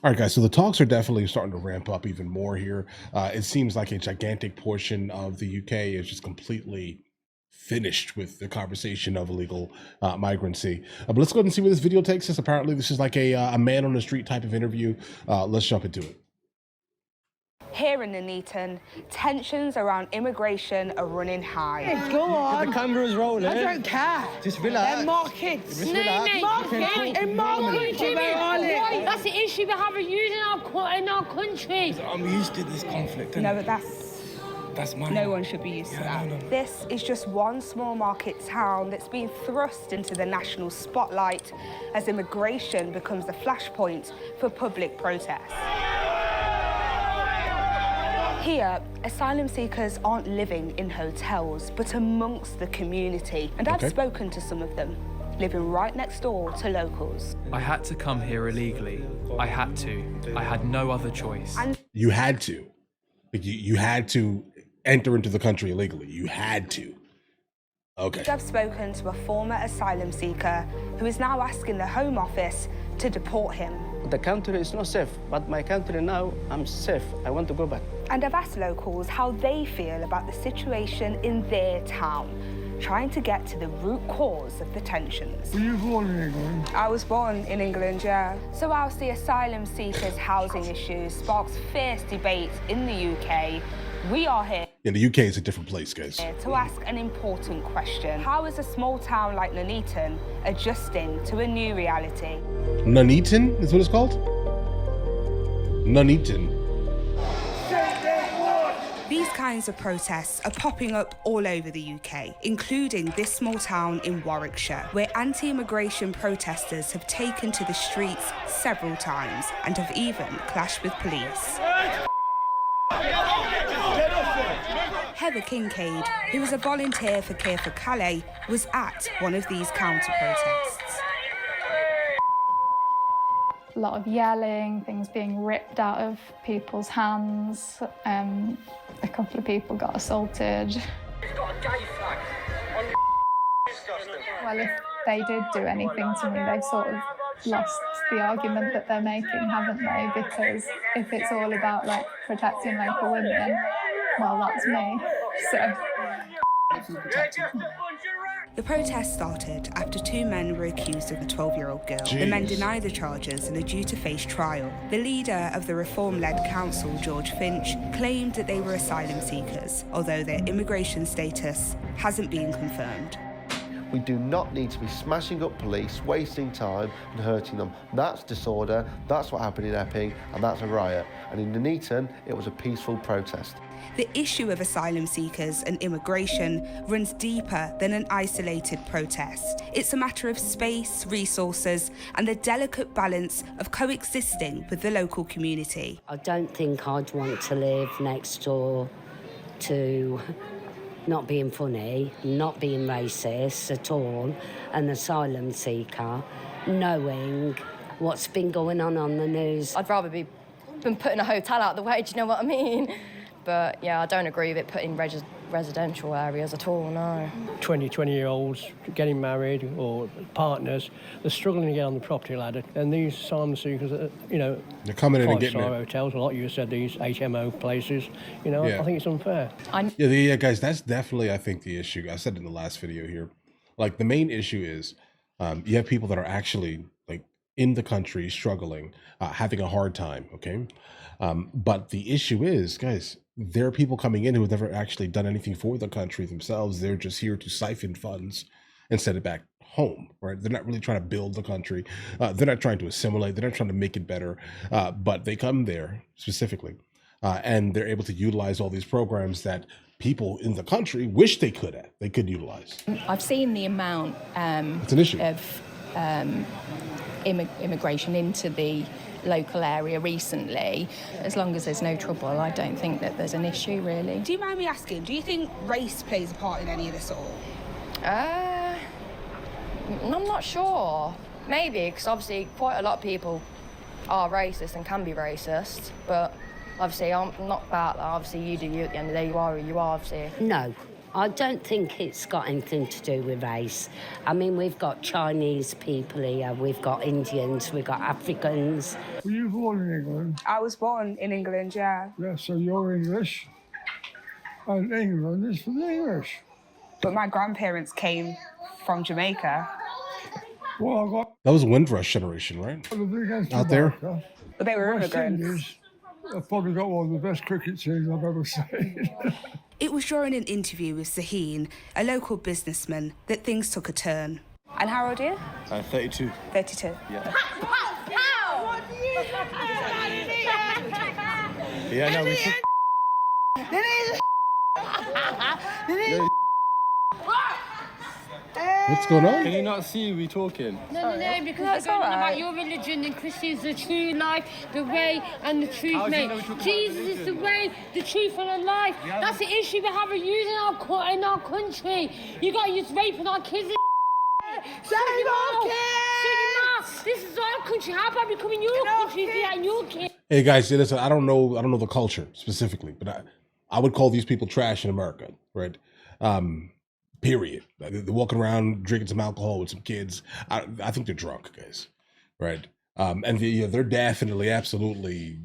All right, guys. So the talks are definitely starting to ramp up even more here. It seems like a gigantic portion of the UK is just completely finished with the conversation of illegal migrancy. But let's go ahead and see where this video takes us. Apparently, this is like a man on the street type of interview. Let's jump into it. Here in Nuneaton, tensions around immigration are running high. Hey, go on. The camera's rolling. I don't care. Just relax. They're markets. Just relax. That's the issue we have with using in our country. I'm used to this conflict. No, but that's mine. no one should be used to that. No. This is just one small market town that's been thrust into the national spotlight as immigration becomes the flashpoint for public protest. Here, asylum seekers aren't living in hotels, but amongst the community. And I've spoken to some of them, living right next door to locals. I had to come here illegally. I had to. I had no other choice. And You had to. You had to enter into the country illegally. You had to. Okay. I've spoken to a former asylum seeker who is now asking the Home Office to deport him. The country is not safe, but my country now, I'm safe. I want to go back. And I've asked locals how they feel about the situation in their town, trying to get to the root cause of the tensions. Were you born in England? I was born in England, yeah. So whilst the asylum seekers' housing issue sparks fierce debate in the UK, we are here In the UK, it's a different place, guys. to ask an important question. How is a small town like Nuneaton adjusting to a new reality? Nuneaton is what it's called? Nuneaton. These kinds of protests are popping up all over the UK, including this small town in Warwickshire, where anti-immigration protesters have taken to the streets several times and have even clashed with police. Heather Kincaid, who is a volunteer for Care for Calais, was at one of these counter-protests. A lot of yelling, things being ripped out of people's hands. A couple of people got assaulted. Well, if they did do anything to me, they've sort of lost the argument that they're making, haven't they? Because if it's all about like protecting local women, well, that's me. So. The protest started after two men were accused of a 12-year-old girl. The men deny the charges and are due to face trial. The leader of the reform-led council, George Finch, claimed that they were asylum seekers, although their immigration status hasn't been confirmed. We do not need to be smashing up police, wasting time and hurting them. That's disorder, that's what happened in Epping, and that's a riot. And in Nuneaton, it was a peaceful protest. The issue of asylum seekers and immigration runs deeper than an isolated protest. It's a matter of space, resources, and the delicate balance of coexisting with the local community. I don't think I'd want to live next door to, not being funny, not being racist at all, an asylum seeker, knowing what's been going on the news. I'd rather be putting a hotel out the way, do you know what I mean? But yeah, I don't agree with it putting residential areas at all, no. 20-year-olds getting married or partners, they're struggling to get on the property ladder. And these asylum seekers, they're coming in and getting five-star hotels, like you said, these HMO places. I think it's unfair. Yeah, guys, that's definitely, I think, the issue. I said in the last video here. Like, the main issue is you have people that are actually, like, in the country struggling, having a hard time, okay? But the issue is, guys, there are people coming in who have never actually done anything for the country themselves. They're just here to siphon funds and send it back home, right? They're not really trying to build the country. They're not trying to assimilate. They're not trying to make it better. But they come there specifically, and they're able to utilize all these programs that people in the country wish they could utilize. I've seen the amount it's an issue. of immigration into the local area recently. As long as there's no trouble, I don't think that there's an issue, really. Do you mind me asking, do you think race plays a part in any of this at all? I'm not sure. Maybe, because obviously quite a lot of people are racist and can be racist, but obviously I'm not that. Obviously you do you at the end of the day, you are who you are, obviously. No, I don't think it's got anything to do with race. I mean, we've got Chinese people here, we've got Indians, we've got Africans. Were you born in England? I was born in England, yeah. Yeah, so you're English, and England is for the English. But my grandparents came from Jamaica. Well, I got That was Windrush generation, right? Out there. But they were West immigrants. Indies, I've probably got one of the best cricket teams I've ever seen. It was during an interview with Zaheen, a local businessman, that things took a turn. And how old are you? 32. 32. Yeah. Yeah, no, we should... What's going on? Can you not see we talking? No, because we're going about your religion and Christians, the true life, the way and the truth, mate. Jesus is the way, the truth and the life. Yeah. That's the issue we have using in our country. You got to use raping our kids. This is our country. How about becoming your country if you and your kids? Hey guys, listen, I don't know the culture specifically, but I would call these people trash in America, right? Period. They're walking around drinking some alcohol with some kids. I think they're drunk, guys, right? And they're definitely, absolutely,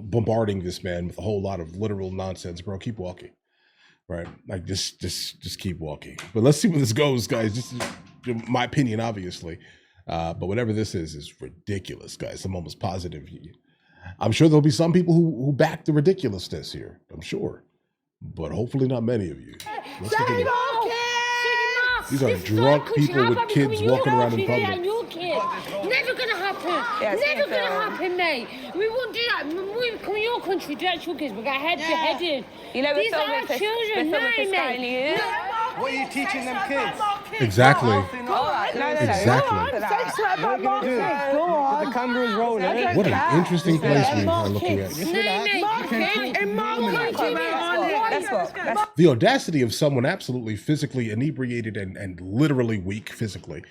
bombarding this man with a whole lot of literal nonsense, bro. Keep walking, right? Like just keep walking. But let's see where this goes, guys. This is my opinion, obviously. But whatever this is ridiculous, guys. I'm almost positive. I'm sure there'll be some people who back the ridiculousness here. I'm sure, but hopefully not many of you. These are drunk people with kids walking around in public. Never gonna happen. Never gonna happen, mate. We won't do that. We come in your country, do that to your kids. We'll get beheaded. These are our children, mate. What are you teaching them kids? Exactly. Exactly. What are you going to do? The camera's rolling. What an interesting place we are looking at. The audacity of someone absolutely physically inebriated and literally weak physically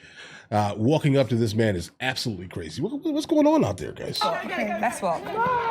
walking up to this man is absolutely crazy. What's going on out there, guys? Okay, let's walk.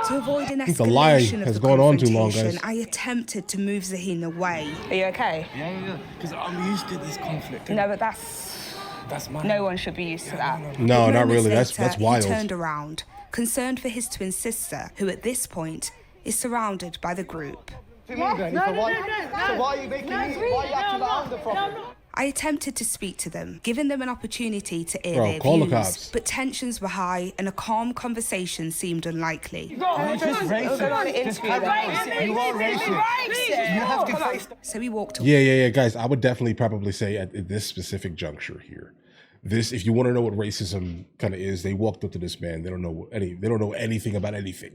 To avoid an I think the lie escalation has of the gone on too long, confrontation, guys. I attempted to move Zaheen away. Are you okay? Yeah. Because I'm used to this conflict. No, but that's mine. No one should be used to that. No, not really. Moments That's later, wild. He turned around, concerned for his twin sister, who at this point is surrounded by the group. So why are you making me? Why are you acting like the problem? I attempted to speak to them, giving them an opportunity to air Bro, their call the views, cops. but tensions were high and a calm conversation seemed unlikely. You're just racist. You are racist. You have to face. So he walked away. Yeah, guys. I would definitely probably say at this specific juncture here, if you want to know what racism kind of is, they walked up to this man. They don't know anything about anything.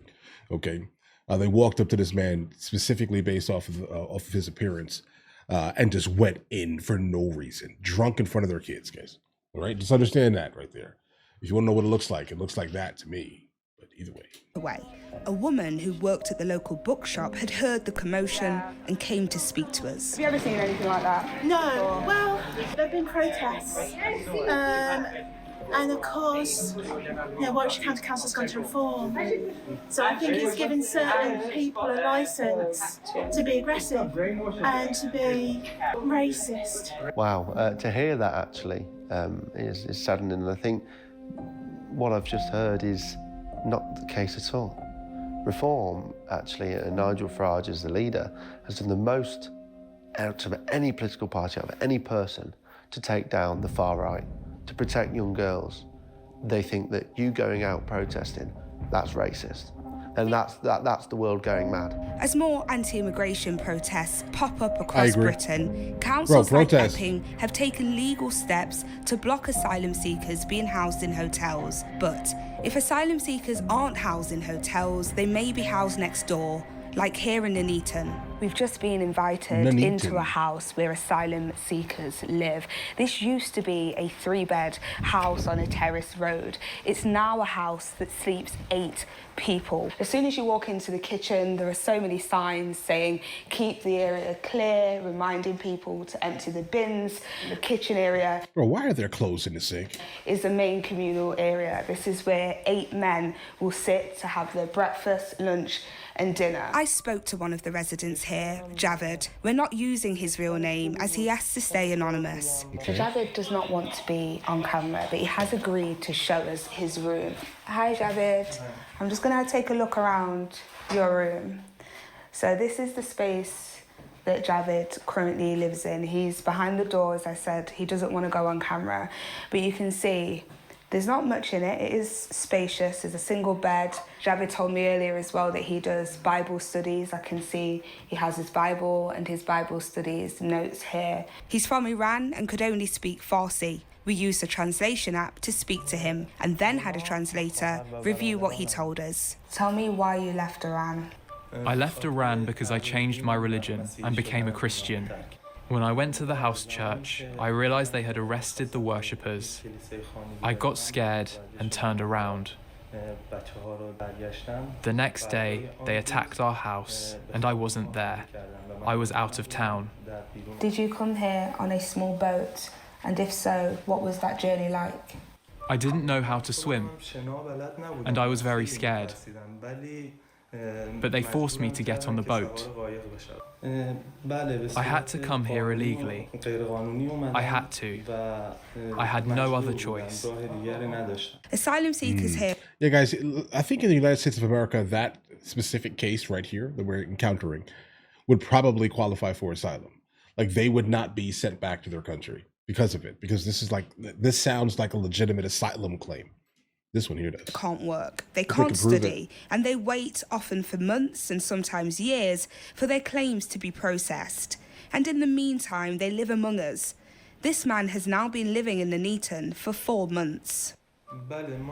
Okay, they walked up to this man specifically based off of his appearance. And just went in for no reason, drunk in front of their kids, guys. All right, just understand that right there. If you want to know what it looks like that to me. But either way. A woman who worked at the local bookshop had heard the commotion and came to speak to us. Have you ever seen anything like that? No. Well, there have been protests. And of course, Warwickshire County Council's gone to reform. So I think it's given certain people a licence to be aggressive and to be racist. Wow, to hear that actually is saddening. And I think what I've just heard is not the case at all. Reform, actually, Nigel Farage as the leader, has done the most out of any political party, out of any person, to take down the far right. To protect young girls. They think that you going out protesting, that's racist. And that's the world going mad. As more anti-immigration protests pop up across Britain, councils Bro, like Epping have taken legal steps to block asylum seekers being housed in hotels. But if asylum seekers aren't housed in hotels, they may be housed next door, like here in Nuneaton. We've just been invited into a house where asylum seekers live. This used to be a 3-bed house on a terrace road. It's now a house that sleeps 8 people. As soon as you walk into the kitchen, there are so many signs saying, keep the area clear, reminding people to empty the bins. The kitchen area. Bro, why are there clothes in the sink? Is the main communal area. This is where 8 men will sit to have their breakfast, lunch, and dinner. I spoke to one of the residents here here, Javid. We're not using his real name as he asked to stay anonymous. Okay. Javid does not want to be on camera, but he has agreed to show us his room. Hi, Javid. I'm just going to take a look around your room. So this is the space that Javid currently lives in. He's behind the door, as I said. He doesn't want to go on camera, but you can see there's not much in it. It is spacious. There's a single bed. Javid told me earlier as well that he does Bible studies. I can see he has his Bible and his Bible studies notes here. He's from Iran and could only speak Farsi. We used a translation app to speak to him and then had a translator review what he told us. Tell me why you left Iran. I left Iran because I changed my religion and became a Christian. When I went to the house church, I realized they had arrested the worshippers. I got scared and turned around. The next day, they attacked our house and I wasn't there. I was out of town. Did you come here on a small boat? And if so, what was that journey like? I didn't know how to swim, and I was very scared. But they forced me to get on the boat. I had to come here illegally. I had to. I had no other choice. Asylum seekers here. Yeah, guys, I think in the United States of America, that specific case right here that we're encountering would probably qualify for asylum. Like, they would not be sent back to their country because of it, because this sounds like a legitimate asylum claim. This one here does. Can't work. They can't study, and they wait often for months and sometimes years for their claims to be processed. And in the meantime, they live among us. This man has now been living in Nuneaton for 4 months.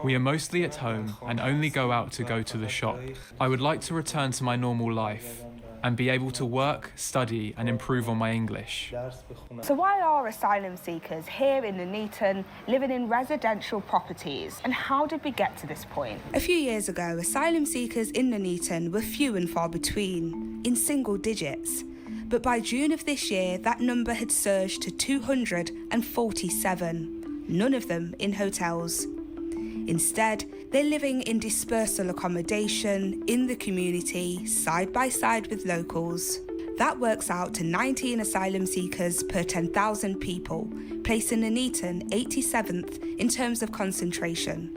We are mostly at home and only go out to go to the shop. I would like to return to my normal life and be able to work, study and improve on my English. So why are asylum seekers here in Nuneaton living in residential properties? And how did we get to this point? A few years ago, asylum seekers in Nuneaton were few and far between, in single digits. But by June of this year, that number had surged to 247, none of them in hotels. Instead, they're living in dispersal accommodation in the community, side by side with locals. That works out to 19 asylum seekers per 10,000 people, placing Nuneaton 87th in terms of concentration.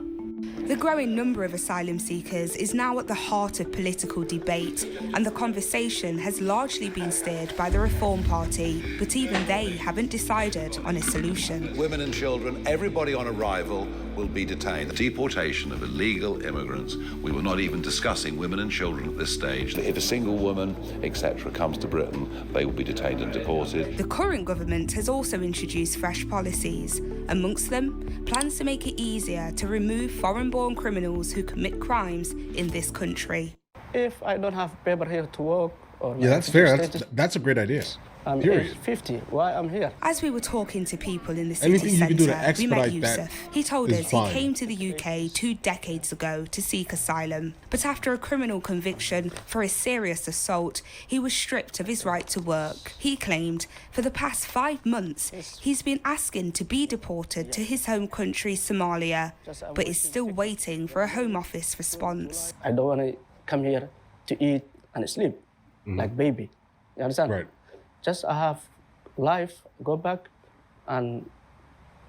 The growing number of asylum seekers is now at the heart of political debate, and the conversation has largely been steered by the Reform Party, but even they haven't decided on a solution. Women and children, everybody on arrival will be detained. The deportation of illegal immigrants, we were not even discussing women and children at this stage. If a single woman, etc., comes to Britain, they will be detained and deported. The current government has also introduced fresh policies. Amongst them, plans to make it easier to remove foreign-born criminals who commit crimes in this country. If I don't have paper here to work, or yeah, that's fair. That's a great idea. I'm age 50. Why I'm here? As we were talking to people in the city centre, we met Yusuf. He told us he came to the UK 2 decades ago to seek asylum. But after a criminal conviction for a serious assault, he was stripped of his right to work. He claimed for the past 5 months, he's been asking to be deported to his home country, Somalia, but is still waiting for a Home Office response. I don't want to come here to eat and sleep like baby. You understand? Right. Just I have life, go back, and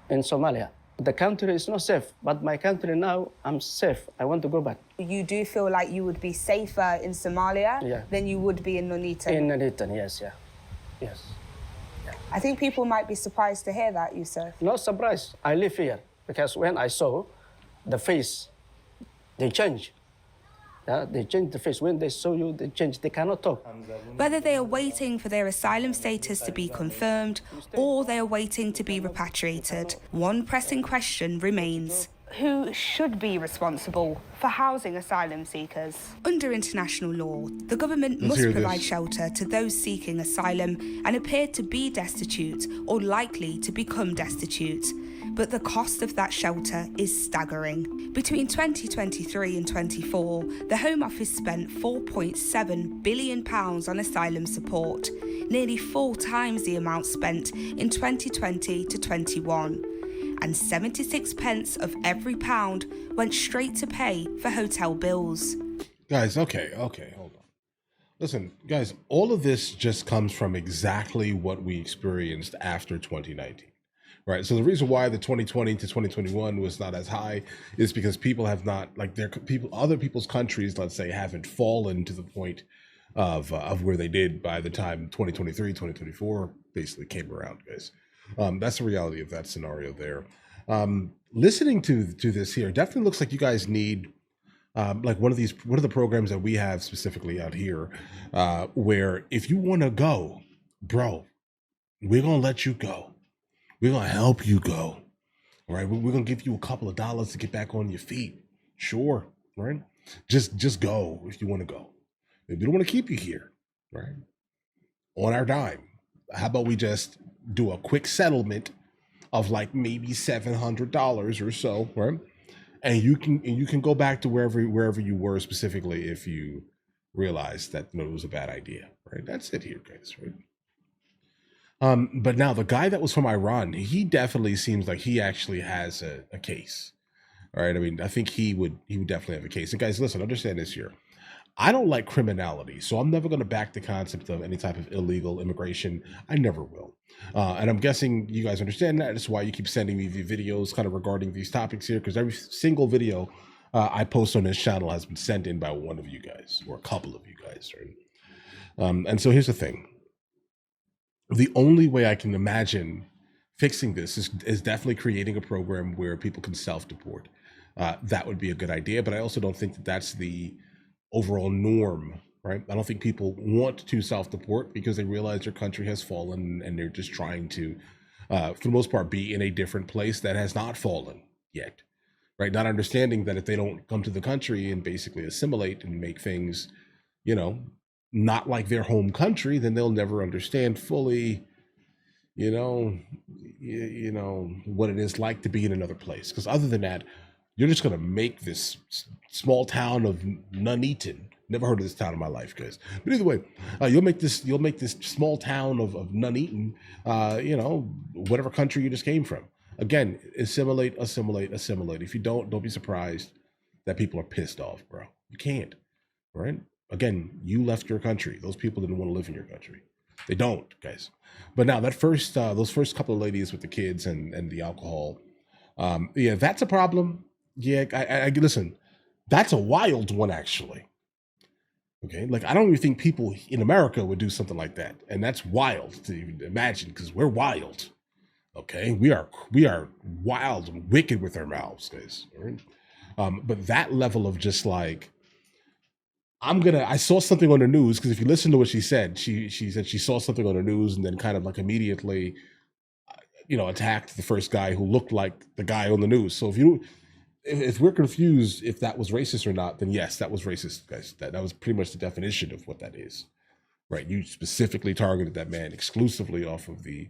in Somalia. The country is not safe, but my country now, I'm safe. I want to go back. You do feel like you would be safer in Somalia than you would be in Nuneaton? In Nuneaton, yes, yeah. Yes. Yeah. I think people might be surprised to hear that, Yusuf. Not surprised. I live here because when I saw the face, they change. Yeah, they change the face. When they saw you, they change. They cannot talk. Whether they are waiting for their asylum status to be confirmed or they are waiting to be repatriated, one pressing question remains. Who should be responsible for housing asylum seekers? Under international law, the government must provide shelter to those seeking asylum and appear to be destitute or likely to become destitute. But the cost of that shelter is staggering. Between 2023 and 24, the Home Office spent £4.7 billion on asylum support, nearly 4 times the amount spent in 2020 to 21. And 76 pence of every pound went straight to pay for hotel bills. Guys, okay, hold on. Listen, guys, all of this just comes from exactly what we experienced after 2019. Right. So the reason why the 2020 to 2021 was not as high is because people have not, like, their people, other people's countries, let's say, haven't fallen to the point of where they did by the time 2023, 2024 basically came around, guys. That's the reality of that scenario there. Listening to this here definitely looks like you guys need like one of the programs that we have specifically out here, where if you want to go, bro, we're gonna let you go. We're gonna help you go. Right? We're gonna give you a couple of dollars to get back on your feet. Sure, right? Just go if you want to go. If we don't want to keep you here, right? On our dime. How about we just do a quick settlement of like maybe $700 or so, right? And you can go back to wherever you were specifically if you realize that it was a bad idea, right? That's it here, guys, right? But now the guy that was from Iran, he definitely seems like he actually has a case. All right. I mean, I think he would definitely have a case. And guys, listen, understand this here. I don't like criminality, so I'm never going to back the concept of any type of illegal immigration. I never will. And I'm guessing you guys understand that. That's why you keep sending me the videos kind of regarding these topics here, because every single video I post on this channel has been sent in by one of you guys or a couple of you guys. Right? And so here's the thing. The only way I can imagine fixing this is definitely creating a program where people can self-deport. That would be a good idea, but I also don't think that that's the overall norm, right? I don't think people want to self-deport because they realize their country has fallen and they're just trying to, for the most part, be in a different place that has not fallen yet, right? Not understanding that if they don't come to the country and basically assimilate and make things, not like their home country, then they'll never understand fully, what it is like to be in another place. Because other than that, you're just going to make this small town of Nuneaton. Never heard of this town in my life, guys. But either way, you'll make this small town of Nuneaton, whatever country you just came from. Again, assimilate. If you don't be surprised that people are pissed off, bro. You can't, right? Again, you left your country. Those people didn't want to live in your country. They don't, guys. But now that those first couple of ladies with the kids and the alcohol, yeah, that's a problem. Yeah, I listen. That's a wild one, actually. Okay, like I don't even think people in America would do something like that, and that's wild to even imagine because we're wild. Okay, we are wild and wicked with our mouths, guys. Right? But that level of just like. I saw something on the news because if you listen to what she said, she said she saw something on the news and then kind of like immediately, attacked the first guy who looked like the guy on the news. So if we're confused if that was racist or not, then yes, that was racist, guys. That was pretty much the definition of what that is, right? You specifically targeted that man exclusively off of the,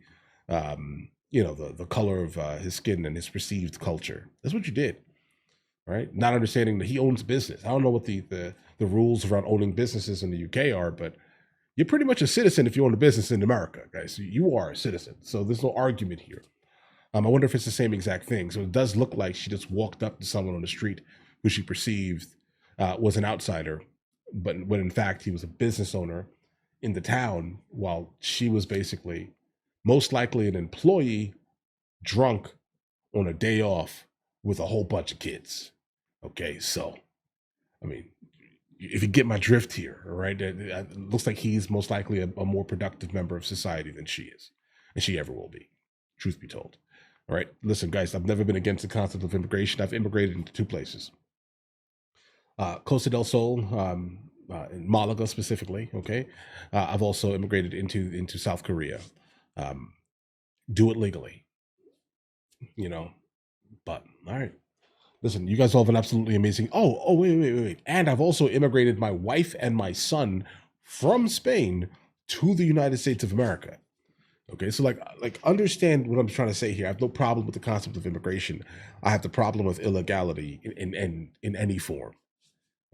the color of his skin and his perceived culture. That's what you did. Right? Not understanding that he owns business. I don't know what the rules around owning businesses in the UK are, but you're pretty much a citizen if you own a business in America, guys. You are a citizen. So there's no argument here. I wonder if it's the same exact thing. So it does look like she just walked up to someone on the street who she perceived was an outsider, but when in fact he was a business owner in the town while she was basically most likely an employee drunk on a day off with a whole bunch of kids. Okay, so, I mean, if you get my drift here, all right, it looks like he's most likely a more productive member of society than she is, and she ever will be, truth be told. All right, listen, guys, I've never been against the concept of immigration. I've immigrated into two places. Costa del Sol, in Malaga specifically, okay? I've also immigrated into South Korea. Do it legally, but all right. Listen, you guys all have an absolutely amazing. Oh, wait. And I've also immigrated my wife and my son from Spain to the United States of America. Okay, so like understand what I'm trying to say here. I have no problem with the concept of immigration. I have the problem with illegality in any form.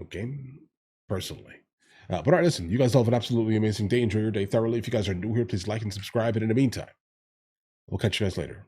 Okay, personally. But all right, listen, you guys all have an absolutely amazing day. Enjoy your day thoroughly. If you guys are new here, please like and subscribe. And in the meantime, we'll catch you guys later.